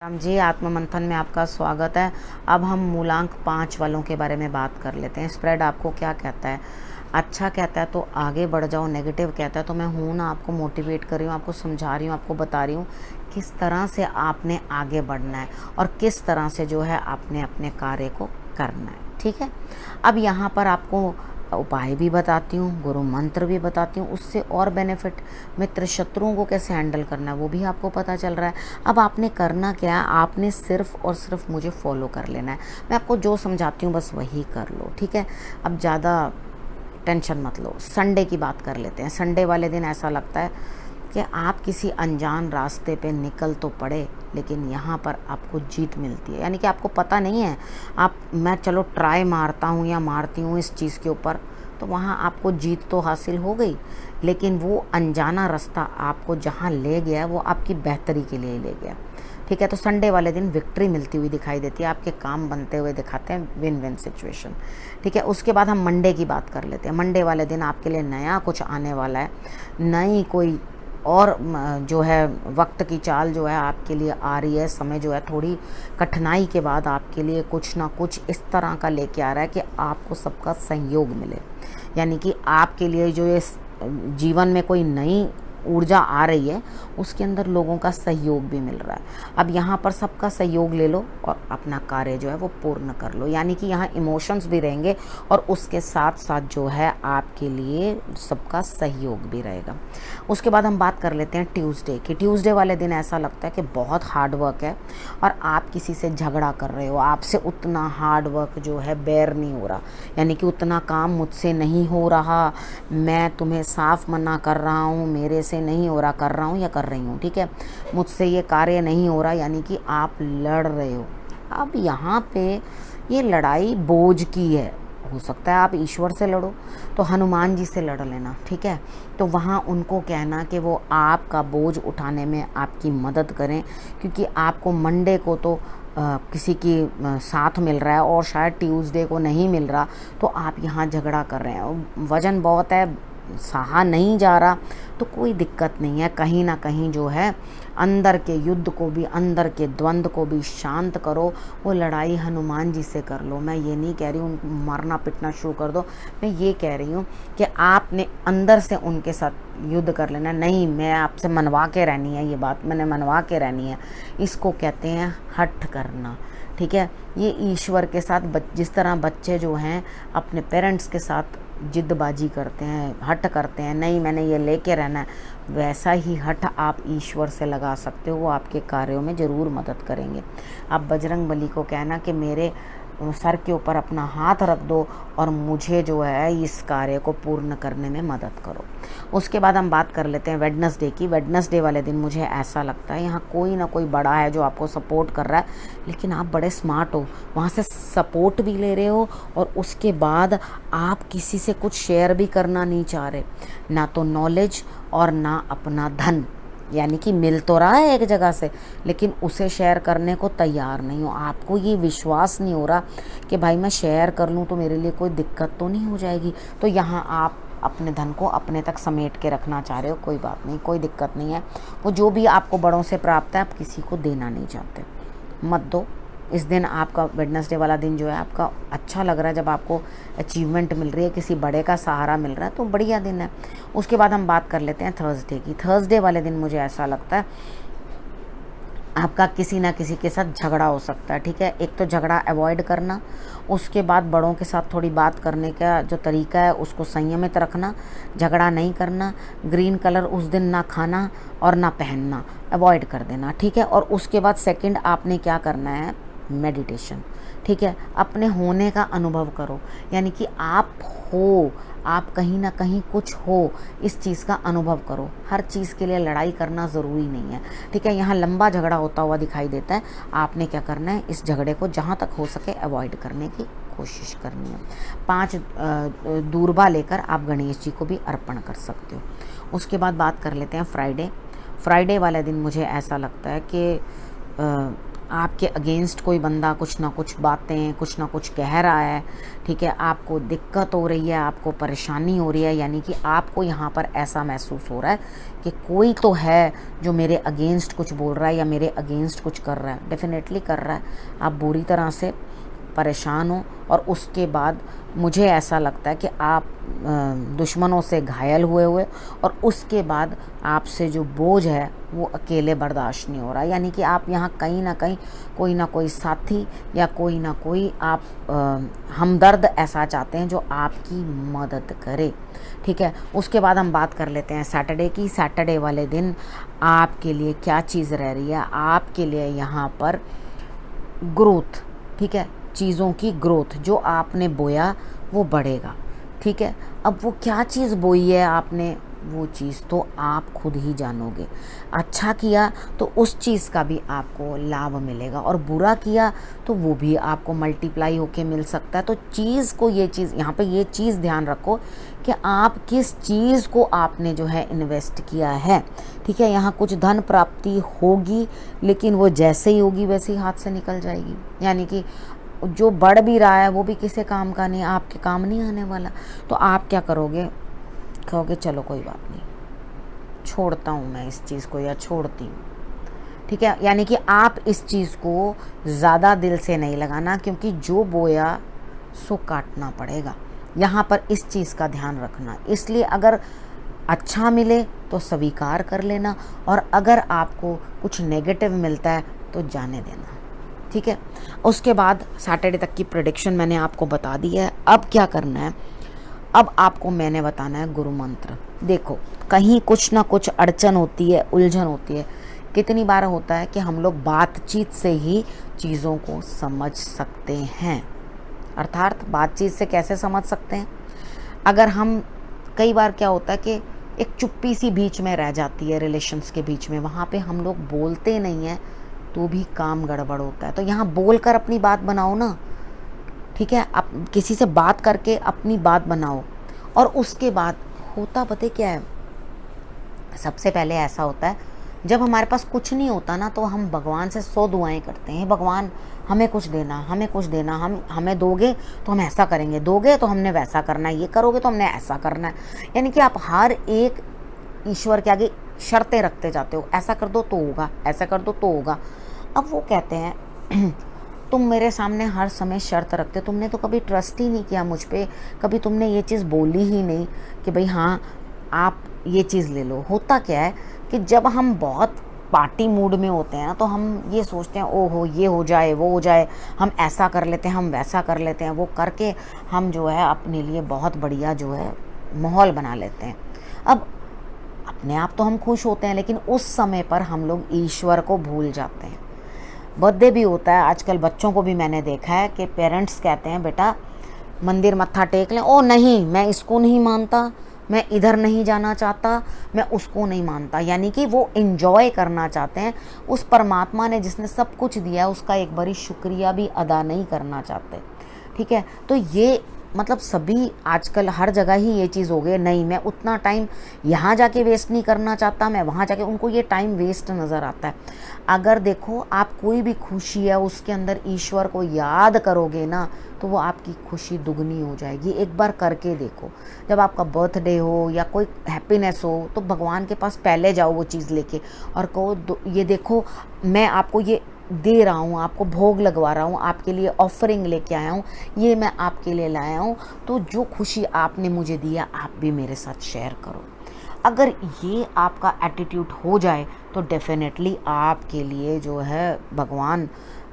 राम जी, आत्म मंथन में आपका स्वागत है। अब हम मूलांक 5 वालों के बारे में बात कर लेते हैं। स्प्रेड आपको क्या कहता है? अच्छा कहता है तो आगे बढ़ जाओ, नेगेटिव कहता है तो मैं हूँ ना, आपको मोटिवेट कर रही हूँ, आपको समझा रही हूँ, आपको बता रही हूँ किस तरह से आपने आगे बढ़ना है और किस तरह से जो है आपने अपने कार्य को करना है। ठीक है, अब यहाँ पर आपको उपाय भी बताती हूँ, गुरु मंत्र भी बताती हूँ, उससे और बेनिफिट, मित्र शत्रुओं को कैसे हैंडल करना है वो भी आपको पता चल रहा है। अब आपने करना क्या है, आपने सिर्फ और सिर्फ मुझे फॉलो कर लेना है। मैं आपको जो समझाती हूँ बस वही कर लो। ठीक है, अब ज़्यादा टेंशन मत लो। संडे की बात कर लेते हैं। संडे वाले दिन ऐसा लगता है कि आप किसी अनजान रास्ते पे निकल तो पड़े, लेकिन यहाँ पर आपको जीत मिलती है। यानी कि आपको पता नहीं है, मैं चलो ट्राई मारता हूँ या मारती हूँ इस चीज़ के ऊपर, तो वहाँ आपको जीत तो हासिल हो गई, लेकिन वो अनजाना रास्ता आपको जहाँ ले गया वो आपकी बेहतरी के लिए ले गया। ठीक है, तो संडे वाले दिन विक्ट्री मिलती हुई दिखाई देती है, आपके काम बनते हुए दिखाते हैं, विन विन सिचुएशन। ठीक है, उसके बाद हम मंडे की बात कर लेते हैं। मंडे वाले दिन आपके लिए नया कुछ आने वाला है, नई कोई और जो है वक्त की चाल जो है आपके लिए आ रही है। समय जो है थोड़ी कठिनाई के बाद आपके लिए कुछ ना कुछ इस तरह का लेके आ रहा है कि आपको सबका सहयोग मिले। यानी कि आपके लिए जो ये जीवन में कोई नई ऊर्जा आ रही है, उसके अंदर लोगों का सहयोग भी मिल रहा है। अब यहाँ पर सबका सहयोग ले लो और अपना कार्य जो है वो पूर्ण कर लो। यानी कि यहाँ इमोशंस भी रहेंगे और उसके साथ साथ जो है आपके लिए सबका सहयोग भी रहेगा। उसके बाद हम बात कर लेते हैं ट्यूसडे की। ट्यूसडे वाले दिन ऐसा लगता है कि बहुत हार्ड वर्क है और आप किसी से झगड़ा कर रहे हो, आपसे उतना हार्ड वर्क जो है बेयर नहीं हो रहा। यानी कि उतना काम मुझसे नहीं हो रहा, मैं तुम्हें साफ मना कर रहा हूँ, मेरे से नहीं हो रहा, कर रहा हूँ या कर रही हूँ। ठीक है, मुझसे ये कार्य नहीं हो रहा, यानी कि आप लड़ रहे हो। अब यहाँ पे ये लड़ाई बोझ की है, हो सकता है आप ईश्वर से लड़ो तो हनुमान जी से लड़ लेना। ठीक है, तो वहाँ उनको कहना कि वो आपका बोझ उठाने में आपकी मदद करें, क्योंकि आपको मंडे को तो किसी की साथ मिल रहा है और शायद ट्यूसडे को नहीं मिल रहा, तो आप यहाँ झगड़ा कर रहे हैं। वज़न बहुत है, सहा नहीं जा रहा, तो कोई दिक्कत नहीं है। कहीं ना कहीं जो है अंदर के युद्ध को भी, अंदर के द्वंद्व को भी शांत करो। वो लड़ाई हनुमान जी से कर लो। मैं ये नहीं कह रही हूँ मारना पिटना शुरू कर दो, मैं ये कह रही हूँ कि आपने अंदर से उनके साथ युद्ध कर लेना। नहीं, मैं आपसे मनवा के रहनी है, ये बात मैंने मनवा के रहनी है। इसको कहते हैं हठ करना। ठीक है, ये ईश्वर के साथ जिस तरह बच्चे जो हैं अपने पेरेंट्स के साथ जिद्दबाजी करते हैं, हट करते हैं, नहीं मैंने ये लेके रहना है, वैसा ही हट आप ईश्वर से लगा सकते हो। वो आपके कार्यों में ज़रूर मदद करेंगे। आप बजरंग बली को कहना कि मेरे सर के ऊपर अपना हाथ रख दो और मुझे जो है इस कार्य को पूर्ण करने में मदद करो। उसके बाद हम बात कर लेते हैं वेडनेसडे की। वेडनेसडे वाले दिन मुझे ऐसा लगता है यहाँ कोई ना कोई बड़ा है जो आपको सपोर्ट कर रहा है, लेकिन आप बड़े स्मार्ट हो, वहाँ से सपोर्ट भी ले रहे हो और उसके बाद आप किसी से कुछ शेयर भी करना नहीं चाह रहे, ना तो नॉलेज और ना अपना धन। यानी कि मिल तो रहा है एक जगह से, लेकिन उसे शेयर करने को तैयार नहीं हो। आपको ये विश्वास नहीं हो रहा कि भाई मैं शेयर कर लूँ तो मेरे लिए कोई दिक्कत तो नहीं हो जाएगी, तो यहाँ आप अपने धन को अपने तक समेट के रखना चाह रहे हो। कोई बात नहीं, कोई दिक्कत नहीं है। वो जो भी आपको बड़ों से प्राप्त है आप किसी को देना नहीं चाहते, मत दो। इस दिन आपका वेडनेसडे वाला दिन जो है आपका अच्छा लग रहा है, जब आपको अचीवमेंट मिल रही है, किसी बड़े का सहारा मिल रहा है, तो बढ़िया दिन है। उसके बाद हम बात कर लेते हैं थर्सडे की। थर्सडे वाले दिन मुझे ऐसा लगता है आपका किसी ना किसी के साथ झगड़ा हो सकता है। ठीक है, एक तो झगड़ा अवॉइड करना, उसके बाद बड़ों के साथ थोड़ी बात करने का जो तरीका है उसको संयमित रखना, झगड़ा नहीं करना, ग्रीन कलर उस दिन ना खाना और ना पहनना, अवॉइड कर देना। ठीक है, और उसके बाद सेकंड आपने क्या करना है, मेडिटेशन। ठीक है, अपने होने का अनुभव करो, यानी कि आप हो, आप कहीं ना कहीं कुछ हो, इस चीज़ का अनुभव करो। हर चीज़ के लिए लड़ाई करना ज़रूरी नहीं है। ठीक है, यहाँ लंबा झगड़ा होता हुआ दिखाई देता है, आपने क्या करना है, इस झगड़े को जहाँ तक हो सके अवॉइड करने की कोशिश करनी है। 5 दूर्बा लेकर आप गणेश जी को भी अर्पण कर सकते हो। उसके बाद बात कर लेते हैं फ्राइडे। फ्राइडे वाले दिन मुझे ऐसा लगता है कि आपके अगेंस्ट कोई बंदा कुछ ना कुछ बातें, कुछ ना कुछ कह रहा है, ठीक है, आपको दिक्कत हो रही है, आपको परेशानी हो रही है, यानी कि आपको यहाँ पर ऐसा महसूस हो रहा है कि कोई तो है जो मेरे अगेंस्ट कुछ बोल रहा है या मेरे अगेंस्ट कुछ कर रहा है। डेफिनेटली कर रहा है। आप बुरी तरह से परेशान हो और उसके बाद मुझे ऐसा लगता है कि आप दुश्मनों से घायल हुए हुए और उसके बाद आपसे जो बोझ है वो अकेले बर्दाश्त नहीं हो रहा। यानी कि आप यहाँ कहीं ना कोई साथी या कोई ना कोई आप हमदर्द ऐसा चाहते हैं जो आपकी मदद करे, ठीक है। उसके बाद हम बात कर लेते हैं सैटरडे की। सैटरडे वाले दिन आपके लिए क्या चीज़ रह रही है? आपके लिए यहाँ पर ग्रोथ, ठीक है, चीज़ों की ग्रोथ। जो आपने बोया वो बढ़ेगा, ठीक है। अब वो क्या चीज़ बोई है आपने, वो चीज़ तो आप खुद ही जानोगे। अच्छा किया तो उस चीज़ का भी आपको लाभ मिलेगा और बुरा किया तो वो भी आपको मल्टीप्लाई होके मिल सकता है। तो चीज़ को, ये चीज़ यहाँ पे ये चीज़ ध्यान रखो कि आप किस चीज़ को आपने जो है इन्वेस्ट किया है, ठीक है। यहाँ कुछ धन प्राप्ति होगी लेकिन वो जैसे ही होगी वैसे ही हाथ से निकल जाएगी। यानी कि जो बढ़ भी रहा है वो भी किसी काम का नहीं, आपके काम नहीं आने वाला। तो आप क्या करोगे? कहोगे चलो कोई बात नहीं, छोड़ता हूँ मैं इस चीज़ को या छोड़ती हूँ, ठीक है। यानी कि आप इस चीज़ को ज़्यादा दिल से नहीं लगाना, क्योंकि जो बोया सो काटना पड़ेगा। यहाँ पर इस चीज़ का ध्यान रखना। इसलिए अगर अच्छा मिले तो स्वीकार कर लेना और अगर आपको कुछ नेगेटिव मिलता है तो जाने देना, ठीक है। उसके बाद सैटरडे तक की प्रेडिक्शन मैंने आपको बता दी है। अब क्या करना है? अब आपको मैंने बताना है गुरु मंत्र। देखो, कहीं कुछ ना कुछ अड़चन होती है, उलझन होती है। कितनी बार होता है कि हम लोग बातचीत से ही चीज़ों को समझ सकते हैं। अर्थात बातचीत से कैसे समझ सकते हैं? अगर हम, कई बार क्या होता है कि एक चुप्पी सी बीच में रह जाती है रिलेशंस के बीच में, वहाँ पे हम लोग बोलते नहीं हैं तो भी काम गड़बड़ होता है। तो यहाँ बोलकर अपनी बात बनाओ ना, ठीक है। आप किसी से बात करके अपनी बात बनाओ और उसके बाद होता पता क्या है, सबसे पहले ऐसा होता है जब हमारे पास कुछ नहीं होता ना तो हम भगवान से 100 दुआएं करते हैं। भगवान हमें कुछ देना, हमें कुछ देना, हमें दोगे तो हम ऐसा करेंगे, दोगे तो हमने वैसा करना है, ये करोगे तो हमने ऐसा करना है। यानी कि आप हर एक ईश्वर के आगे शर्तें रखते जाते हो, ऐसा कर दो तो होगा, ऐसा कर दो तो होगा। अब वो कहते हैं तुम मेरे सामने हर समय शर्त रखते, तुमने तो कभी ट्रस्ट ही नहीं किया मुझ पे, कभी तुमने ये चीज़ बोली ही नहीं कि भाई हाँ आप ये चीज़ ले लो। होता क्या है कि जब हम बहुत पार्टी मूड में होते हैं ना तो हम ये सोचते हैं ओहो ये हो जाए वो हो जाए, हम ऐसा कर लेते हैं, हम वैसा कर लेते हैं, वो करके हम जो है अपने लिए बहुत बढ़िया जो है माहौल बना लेते हैं। अब अपने आप तो हम खुश होते हैं लेकिन उस समय पर हम लोग ईश्वर को भूल जाते हैं। बर्थडे भी होता है आजकल, बच्चों को भी मैंने देखा है कि पेरेंट्स कहते हैं बेटा मंदिर मत्था टेक लें। ओ नहीं, मैं इसको नहीं मानता, मैं इधर नहीं जाना चाहता, मैं उसको नहीं मानता। यानी कि वो एंजॉय करना चाहते हैं, उस परमात्मा ने जिसने सब कुछ दिया है उसका एक बारी शुक्रिया भी अदा नहीं करना चाहते, ठीक है। तो ये मतलब सभी आजकल हर जगह ही ये चीज़ हो गई, नहीं मैं उतना टाइम यहाँ जाके वेस्ट नहीं करना चाहता, मैं वहाँ जाके, उनको ये टाइम वेस्ट नज़र आता है। अगर देखो आप कोई भी खुशी है उसके अंदर ईश्वर को याद करोगे ना तो वो आपकी खुशी दुगनी हो जाएगी। एक बार करके देखो, जब आपका बर्थडे हो या कोई हैप्पीनेस हो तो भगवान के पास पहले जाओ वो चीज़ लेके और कहो ये देखो मैं आपको ये दे रहा हूँ, आपको भोग लगवा रहा हूँ, आपके लिए ऑफरिंग लेके आया हूँ, ये मैं आपके लिए लाया हूँ, तो जो खुशी आपने मुझे दिया आप भी मेरे साथ शेयर करो। अगर ये आपका एटीट्यूड हो जाए तो डेफिनेटली आपके लिए जो है भगवान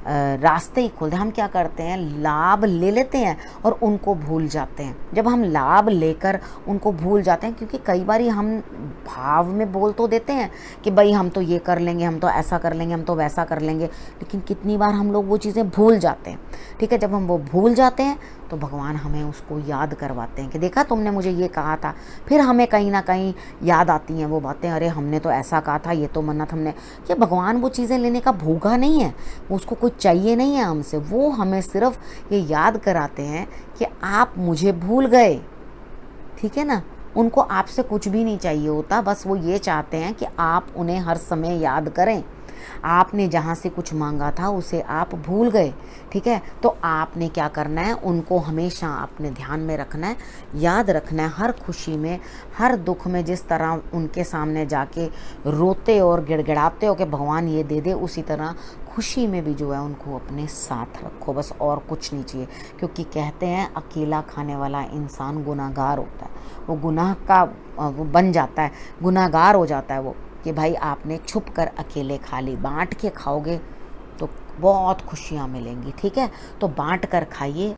रास्ते ही खोल दे। हम क्या करते हैं, लाभ ले लेते हैं और उनको भूल जाते हैं। जब हम लाभ लेकर उनको भूल जाते हैं, क्योंकि कई बार हम भाव में बोल तो देते हैं कि भाई हम तो ये कर लेंगे, हम तो ऐसा कर लेंगे, हम तो वैसा कर लेंगे, लेकिन कितनी बार हम लोग वो चीज़ें भूल जाते हैं, ठीक है। जब हम वो भूल जाते हैं तो भगवान हमें उसको याद करवाते हैं कि देखा तुमने मुझे ये कहा था। फिर हमें कहीं ना कहीं याद आती हैं वो बातें, अरे हमने तो ऐसा कहा था, ये तो मन्नत हमने। कि भगवान वो चीज़ें लेने का भूखा नहीं है, उसको कुछ चाहिए नहीं है हमसे, वो हमें सिर्फ ये याद कराते हैं कि आप मुझे भूल गए, ठीक है ना। उनको आपसे कुछ भी नहीं चाहिए होता, बस वो ये चाहते हैं कि आप उन्हें हर समय याद करें। आपने जहाँ से कुछ मांगा था उसे आप भूल गए, ठीक है। तो आपने क्या करना है, उनको हमेशा अपने ध्यान में रखना है, याद रखना है। हर खुशी में, हर दुख में जिस तरह उनके सामने जाके रोते और गिड़गिड़ाते हो कि भगवान ये दे दे, उसी तरह खुशी में भी जो है उनको अपने साथ रखो, बस और कुछ नहीं चाहिए। क्योंकि कहते हैं अकेला खाने वाला इंसान गुनाहगार होता है, वो गुनाह का वो बन जाता है, गुनाहगार हो जाता है वो, कि भाई आपने छुप कर अकेले खा ली। बांट के खाओगे तो बहुत खुशियाँ मिलेंगी, ठीक है। तो बांट कर खाइए।